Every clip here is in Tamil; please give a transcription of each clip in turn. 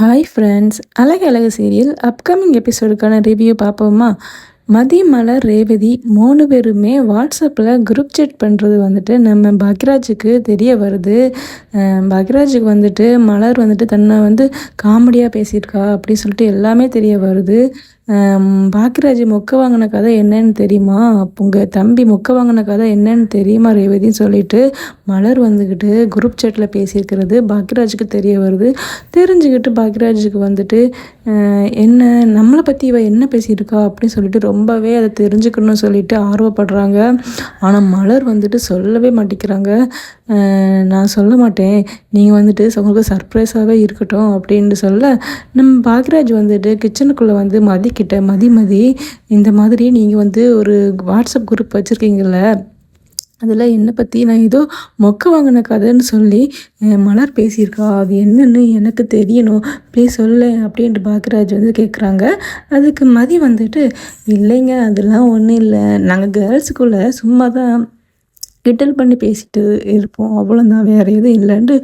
ஹாய் ஃப்ரெண்ட்ஸ், அழகு அழகு சீரியல் அப்கமிங் எபிசோடுக்கான ரிவ்யூ பார்ப்போமா? மதி, மலர், ரேவதி 3 பேருமே வாட்ஸ்அப்பில் குரூப் சேட் பண்ணுறது நம்ம பாக்யராஜுக்கு தெரிய வருது. பாக்யராஜுக்கு மலர் தன்னை காமெடியாக பேசியிருக்கா அப்படின்னு சொல்லிட்டு எல்லாமே தெரிய வருது. பாக்யராஜ் மொக்க வாங்கின கதை என்னன்னு தெரியுமா? உங்கள் தம்பி மொக்க வாங்கின கதை என்னன்னு தெரியுமா ரேவதின்னு சொல்லிட்டு மலர் குரூப் சேட்டில் பேசியிருக்கிறது பாக்யராஜுக்கு தெரிய வருது. தெரிஞ்சுக்கிட்டு பாக்யராஜுக்கு என்ன நம்மளை பற்றி இவ என்ன பேசியிருக்கா அப்படின்னு சொல்லிட்டு ரொம்பவே அதை தெரிஞ்சுக்கணும்னு சொல்லிட்டு ஆர்வப்படுறாங்க. ஆனால் மலர் சொல்லவே மாட்டேங்கிறாங்க. நான் சொல்ல மாட்டேன், நீங்கள் உங்களுக்கு சர்ப்ரைஸாகவே இருக்கட்டும் அப்படின்னு சொல்ல, நம்ம பாக்யராஜ் கிச்சனுக்குள்ளே மதி இந்த மாதிரி நீங்கள் ஒரு வாட்ஸ்அப் குரூப் வச்சுருக்கீங்கள்ல, அதில் என்னை பற்றி நான் ஏதோ மொக்க வாங்கின கதைன்னு சொல்லி மலர் பேசியிருக்கா, அது என்னன்னு எனக்கு தெரியணும், ப்ளீஸ் சொல்ல அப்படின்ட்டு பாக்யராஜ் கேட்குறாங்க. அதுக்கு மதி இல்லைங்க, அதெல்லாம் ஒன்றும் இல்லை, நாங்கள் கேர்ள்ஸுக்குள்ளே சும்மா தான் கிண்டல் பண்ணி பேசிட்டு இருப்போம், அவ்வளோதான், வேறு எதுவும் இல்லைன்ட்டு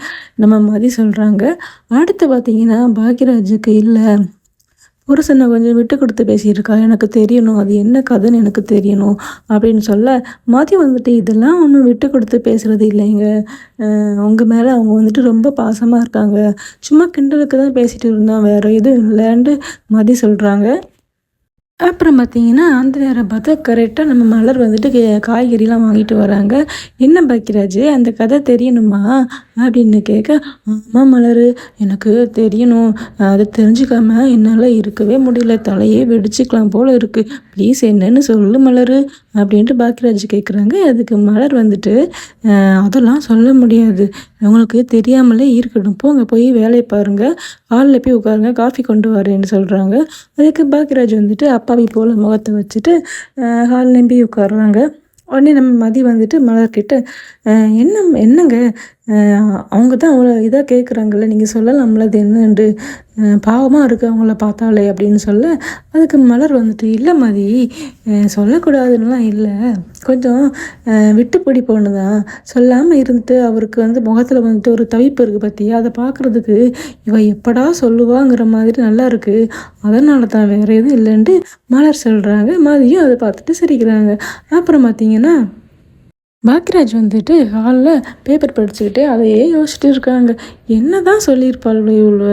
நம்ம மதி சொல்கிறாங்க. அடுத்து பார்த்தீங்கன்னா பாக்யராஜுக்கு இல்லை, புருஷனை கொஞ்சம் விட்டு கொடுத்து பேசியிருக்கா, எனக்கு தெரியணும், அது என்ன கதைன்னு எனக்கு தெரியணும் அப்படின்னு சொல்ல, மதி இதெல்லாம் ஒன்றும் விட்டு கொடுத்து பேசுகிறது இல்லைங்க, உங்கள் மேலே அவங்க ரொம்ப பாசமாக இருக்காங்க, சும்மா கிண்டலுக்கு தான் பேசிகிட்டு இருந்தோம், வேறு எதுவும் இல்லைன்ட்டு மதி சொல்கிறாங்க. அப்புறம் பார்த்தீங்கன்னா அந்த நேரம் பார்த்தா கரெக்டாக நம்ம மலர் காய்கறிலாம் வாங்கிட்டு வராங்க. என்ன பாக்யராஜ், அந்த கதை தெரியணுமா அப்படின்னு கேட்க, ஆமாம் மலர், எனக்கு தெரியணும், அதை தெரிஞ்சுக்காம என்னால் இருக்கவே முடியல, தலையே வெடிச்சுக்கலாம் போல் இருக்குது, ப்ளீஸ் என்னன்னு சொல்லு மலர் அப்படின்ட்டு பாக்யராஜ் கேட்குறாங்க. அதுக்கு மலர் அதெல்லாம் சொல்ல முடியாது, உங்களுக்கு தெரியாமலே இருக்கட்டும், போங்க போய் வேலையை பாருங்கள், ஹாலில் போய் உட்காருங்க, காஃபி கொண்டு வரேன்னு சொல்கிறாங்க. அதுக்கு பாக்யராஜ் அப்பாவி போல் முகத்தை வச்சுட்டு ஹால் நம்பி உட்காடுறாங்க. உடனே நம்ம மதி மலர்கிட்ட, என்னங்க அவங்க தான் அவ்வளோ இதாக கேட்குறாங்கல்ல, நீங்கள் சொல்லலாம்ல அது என்னண்டு, பாவமாக இருக்குது அவங்கள பார்த்தாலே அப்படின்னு சொல்ல, அதுக்கு மலர் இல்லை மதி, சொல்லக்கூடாதுன்னெலாம் இல்லை, கொஞ்சம் விட்டு பிடி பொண்ணு தான், சொல்லாமல் இருந்துட்டு அவருக்கு முகத்தில் ஒரு தவிப்பு இருக்குது பார்த்தியா, அதை பார்க்குறதுக்கு இவ எப்படா சொல்லுவாங்கிற மாதிரி நல்லா இருக்குது, அதனால தான், வேறு எதுவும் இல்லைன்ட்டு மலர் சொல்கிறாங்க. மதியும் அதை பார்த்துட்டு சிரிக்கிறாங்க. அப்புறம் பார்த்தீங்கன்னா பாக்யராஜ் ஹாலில் பேப்பர் படிச்சுக்கிட்டே அதையே யோசிச்சுட்டு இருக்காங்க. என்ன தான் சொல்லியிருப்பாள் இவ்வளோ,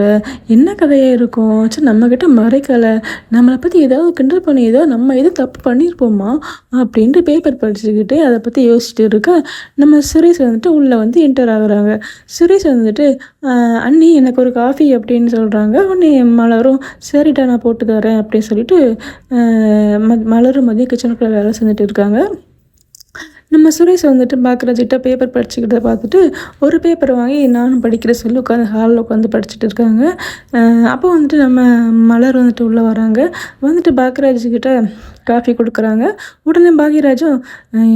என்ன கதையாக இருக்கும், சரி நம்மக்கிட்ட மறைக்கலை, நம்மளை பற்றி ஏதாவது கிண்டல் பண்ணி ஏதோ நம்ம எதுவும் தப்பு பண்ணியிருப்போமா அப்படின்ட்டு பேப்பர் படிச்சுக்கிட்டே அதை பற்றி யோசிச்சுட்டு இருக்க, நம்ம சுரேஷ் உள்ளே என்டர் ஆகுறாங்க. சுரேஷ் அண்ணி எனக்கு ஒரு காஃபி அப்படின்னு சொல்கிறாங்க. உடனே மலரும் சரிடா நான் போட்டு தரேன் அப்படின்னு சொல்லிட்டு மலரும் மதியம் கிச்சனுக்குள்ளே வேலை செஞ்சுட்டு இருக்காங்க. நம்ம சுரேஷ் பாக்யராஜ்கிட்ட பேப்பர் படிச்சுக்கிட்ட பார்த்துட்டு ஒரு பேப்பரை வாங்கி நானும் படிக்கிற சொல்லி உட்காந்து ஹாலில் உட்காந்து படிச்சுட்டு இருக்காங்க. அப்போ நம்ம மலர் உள்ளே வராங்க. பாக்யராஜ்கிட்ட காஃபி கொடுக்குறாங்க. உடனே பாக்யராஜும்,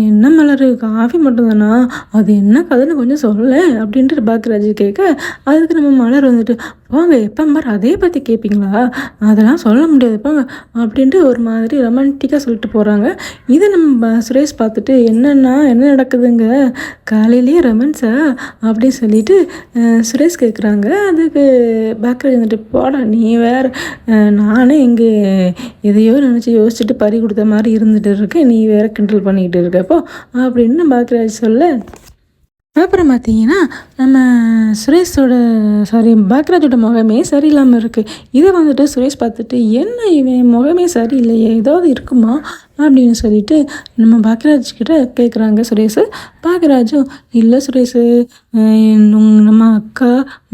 என்ன மலர் காஃபி மட்டும்தானா, அது என்ன கதைன்னு கொஞ்சம் சொல்ல அப்படின்ட்டு பாக்யராஜ் கேட்க, அதுக்கு நம்ம மலர் போங்க எப்போ மாதிரி அதே பற்றி கேட்பீங்களா, அதெல்லாம் சொல்ல முடியாது போங்க அப்படின்ட்டு ஒரு மாதிரி ரொமான்டிக்காக சொல்லிட்டு போகிறாங்க. இதை நம்ம சுரேஷ் பார்த்துட்டு, என்ன நடக்குதுங்க, காலையிலேயே ரொமான்ஸா அப்படின்னு சொல்லிட்டு சுரேஷ் கேட்குறாங்க. அதுக்கு பாக்யராஜ் போடா நீ வேறு, நானே இங்கே எதையோ நினச்சி யோசிச்சுட்டு பறி கொடுத்த மாதிரி இருந்துட்டு இருக்கேன், நீ வேற கிண்டல் பண்ணிக்கிட்டு இருக்கப்போ அப்படின்னு பாக்யராஜ் சொல்ல, அப்புறம் பார்த்தீங்கன்னா நம்ம பாக்யராஜோட முகமே சரியில்லாமல் இருக்குது. இதை சுரேஷ் பார்த்துட்டு, என்ன இவன் முகமே சரியில்லையே, ஏதாவது இருக்குமா அப்படின்னு சொல்லிட்டு நம்ம பாக்யராஜ் கிட்ட கேட்குறாங்க சுரேஷ். பாக்யராஜும், இல்லை சுரேஷ், நம்ம அக்கா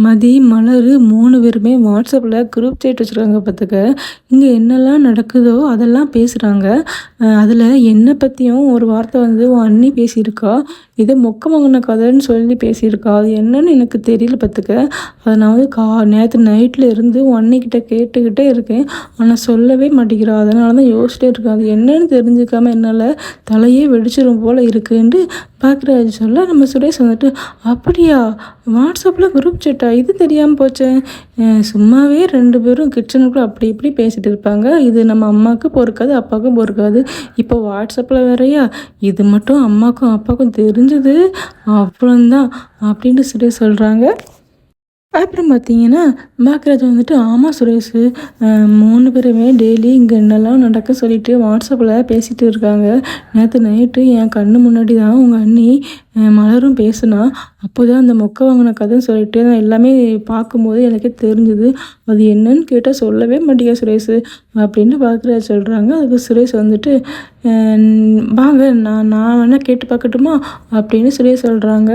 மதி மலர் 3 பேருமே வாட்ஸ்அப்பில் குரூப் சேட் வச்சுருக்காங்க பார்த்துக்க, இங்கே என்னெல்லாம் நடக்குதோ அதெல்லாம் பேசுகிறாங்க, அதில் என்னை பற்றியும் ஒரு வார்த்தை உன் அண்ணி பேசியிருக்கா, இதை மொக்க மகன கதைன்னு சொல்லி பேசியிருக்கா, அது என்னன்னு எனக்கு தெரியல பார்த்துக்க, அதை நான் நேற்று நைட்டில் இருந்து உன் அண்ணிக்கிட்ட கேட்டுக்கிட்டே இருக்கேன், ஆனால் சொல்லவே மாட்டேங்கிறா, அதனால தான் யோசிச்சிட்டே இருக்கேன், அது என்னன்னு தெரிஞ்சுக்காம என்னால் தலையே வெடிச்சிடும் போல் இருக்குன்ட்டு பாக்யராஜ் சொல்ல, நம்ம சுரேஷ் அப்படியா வாட்ஸ்அப்பில் குரூப் சேட்டா, இது தெரியாமல் போச்சேன், சும்மாவே 2 பேரும் கிச்சனுக்குள்ளே அப்படி இப்படி பேசிகிட்டு இருப்பாங்க, இது நம்ம அம்மாவுக்கு பொறுக்காது அப்பாவுக்கும் பொறுக்காது, இப்போ வாட்ஸ்அப்பில் வேறையா, இது மட்டும் அம்மாவுக்கும் அப்பாவுக்கும் தெரிஞ்சது அவ்வளோந்தான் அப்படின்ட்டு சுரேஷ் சொல்கிறாங்க. அப்புறம் பார்த்தீங்கன்னா, பாக்கியராஜ் வந்துட்டு, "ஆமா சுரேஷு, 3 பேருமே டெய்லி இங்கே என்னெல்லாம் நடக்க சொல்லிட்டு வாட்ஸ்அப்பில் பேசிகிட்டு இருக்காங்க. நேற்று நைட்டு என் கண்ணு முன்னாடி தான் உங்கள் அண்ணி மலரும் பேசுனா. அப்போ தான் அந்த மொக்க வாங்கின கதைன்னு சொல்லிட்டு நான் எல்லாமே பார்க்கும்போது எனக்கே தெரிஞ்சுது. அது என்னன்னு கேட்டால் சொல்லவே மாட்டேங்க சுரேஷு" அப்படின்ட்டு பாக்கியராஜ் சொல்கிறாங்க. அதுக்கு சுரேஷ் வந்துட்டு, "வாங்க நான் நான் வேணால் கேட்டு பார்க்கட்டுமா?" அப்படின்னு சுரேஷ் சொல்கிறாங்க.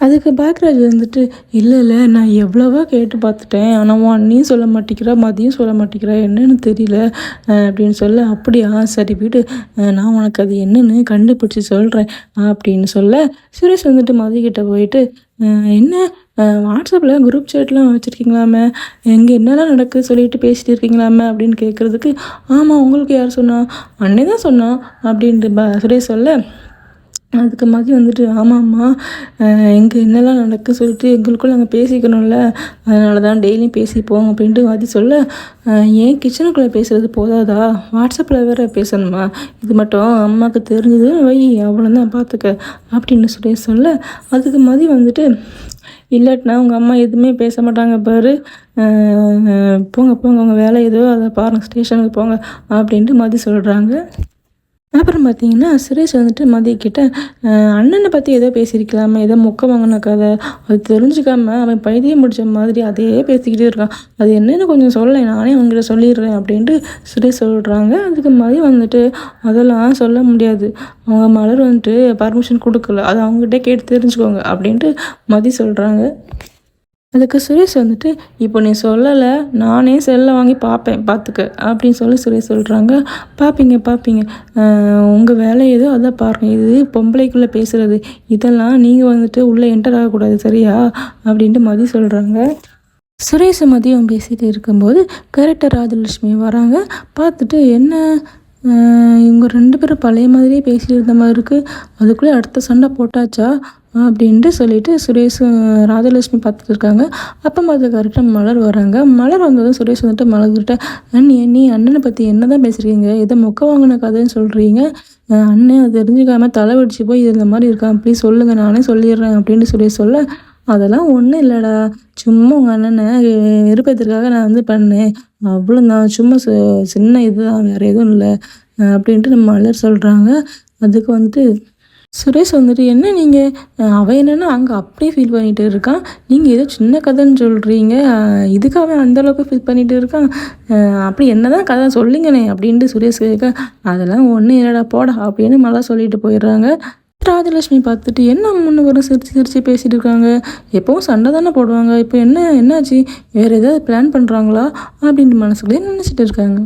அதுக்கு பாக்யராஜ் வந்துட்டு, "இல்லை இல்லை, நான் எவ்வளவோ கேட்டு பார்த்துட்டேன். ஆனால் உன் அண்ணியும் சொல்ல மாட்டேங்கிறா, மதியும் சொல்ல மாட்டேங்கிறா, என்னன்னு தெரியல" அப்படின்னு சொல்ல, "அப்படியா, சரி விடு, நான் உனக்கு அது என்னன்னு கண்டுபிடிச்சி சொல்கிறேன்" அப்படின்னு சொல்ல, சுரேஷ் வந்துட்டு மதிக்கிட்ட போயிட்டு, "என்ன வாட்ஸ்அப்பில் குரூப் சேட்லாம் வச்சுருக்கீங்களாமே, எங்கே என்னெல்லாம் நடக்குது சொல்லிட்டு பேசிகிட்டு இருக்கீங்களாமே" அப்படின்னு கேட்குறதுக்கு, "ஆமாம், உங்களுக்கு யார் சொன்னா?" "அண்ணே தான் சொன்னா" அப்படின்ட்டு சுரேஷ் சொல்ல, அதுக்கு மதி வந்துட்டு, "ஆமாம்மா, இங்கே என்னெல்லாம் நடக்குது சொல்லிட்டு எங்களுக்குள்ள நாங்கள் பேசிக்கணும்ல, அதனால தான் டெய்லியும் பேசிப்போம்" அப்படின்ட்டு மதி சொல்ல, "ஏன் கிச்சனுக்குள்ளே பேசுகிறது போதாதா, வாட்ஸ்அப்பில் வேறு பேசணுமா? இது மட்டும் அம்மாவுக்கு தெரிஞ்சது வை, அவ்வளோதான் பார்த்துக்க" அப்படின்னு சொல்ல, அதுக்கு மதி வந்துட்டு, "இல்லாட்டினா உங்கள் அம்மா எதுவுமே பேச மாட்டாங்க பாரு, போங்க போங்க, உங்கள் வேலை ஏதோ அதை பாருங்கள், ஸ்டேஷனுக்கு போங்க" அப்படின்ட்டு மதி சொல்கிறாங்க. அப்புறம் பார்த்தீங்கன்னா, சுரேஷ் வந்துட்டு மதிக்கிட்ட, அண்ணனை பற்றி ஏதோ பேசியிருக்கலாமே, ஏதோ மொக்க வாங்கின கதை, அது தெரிஞ்சுக்காம அவன் பைத்தியம் முடிச்ச மாதிரி அதே பேசிக்கிட்டே இருக்கான். அது என்னன்னு கொஞ்சம் சொல்லேன், நானே அவங்ககிட்ட சொல்லிடுறேன் அப்படின்ட்டு சுரேஷ் சொல்கிறாங்க. அதுக்கு மதி வந்துட்டு, "அதெல்லாம் சொல்ல முடியாது, அவங்க மலர் வந்துட்டு பர்மிஷன் கொடுக்கல, அது அவங்ககிட்ட கேட்டு தெரிஞ்சுக்கோங்க" அப்படின்ட்டு மதி சொல்கிறாங்க. அதுக்கு சுரேஷ் வந்துட்டு, "இப்போ நீ சொல்லலை, நானே செல்லை வாங்கி பார்ப்பேன் பார்த்துக்க" அப்படின்னு சொல்லி சுரேஷ் சொல்கிறாங்க. "பார்ப்பீங்க பார்ப்பீங்க, உங்கள் வேலை ஏதோ அதான் பாருங்கள், இது பொம்பளைக்குள்ளே பேசுகிறது, இதெல்லாம் நீங்கள் வந்துட்டு உள்ளே என்டர் ஆகக்கூடாது சரியா" அப்படின்ட்டு மதி சொல்கிறாங்க. சுரேஷ் மதியம் பேசிகிட்டு இருக்கும்போது கரெக்டாக ராஜலட்சுமி வராங்க. பார்த்துட்டு, "என்ன இவங்க 2 பேரும் பழைய மாதிரியே பேசிட்டு இருந்த மாதிரி இருக்குது, அதுக்குள்ளே அடுத்த சண்டை போட்டாச்சா" அப்படின்ட்டு சொல்லிட்டு சுரேஷ் ராஜலட்சுமி பார்த்துட்டு இருக்காங்க. அப்போ பார்த்து கரெக்டாக மலர் வராங்க. மலர் வந்ததும் சுரேஷ் வந்துட்டு மலர்கிட்ட, நீ அண்ணனை பற்றி என்ன தான் பேசுகிறீங்க, ஏதோ மொக்க வாங்கின கதைன்னு சொல்கிறீங்க, அண்ணன் அது தெரிஞ்சுக்காம தலை வெடிச்சு போய் இந்த மாதிரி இருக்கான், ப்ளீஸ் சொல்லுங்கள், நானே சொல்லிடுறேன்" அப்படின்ட்டு சுரேஷ் சொல்ல, "அதெல்லாம் ஒன்றும் இல்லைடா, சும்மா உங்கள் அண்ணனை வெறுப்பேற்றுறதுக்காக நான் வந்து பண்ணேன், அவ்வளோதான், சும்மா சின்ன இதுதான், வேறு எதுவும் இல்லை" அப்படின்ட்டு நம்ம மலர் சொல்கிறாங்க. அதுக்கு வந்துட்டு சுரேஷ் வந்துட்டு, "என்ன நீங்கள், அவன் என்னென்னா அங்கே அப்படியே ஃபீல் பண்ணிகிட்டு இருக்கான், நீங்கள் ஏதோ சின்ன கதைன்னு சொல்கிறீங்க, இதுக்கு அவன் அந்தளவுக்கு ஃபீல் பண்ணிகிட்டு இருக்கான், அப்படி என்ன தான் கதை சொல்லுங்கண்ணே" அப்படின்ட்டு சுரேஷ் கேட்க, "அதெல்லாம் ஒன்றும் இல்லைடா போடா" அப்படின்னு மலர் சொல்லிட்டு போயிடுறாங்க. ராஜலட்சுமி பார்த்துட்டு, "என்ன 3 பேரும் சிரிச்சு சிரிச்சு பேசிகிட்டு இருக்காங்க, எப்போவும் சண்டை தானே போடுவாங்க, இப்போ என்னாச்சு, வேறு ஏதாவது பிளான் பண்ணுறாங்களா" அப்படின்ட்டு மனசுக்குள்ளேயே நினச்சிட்டு இருக்காங்க.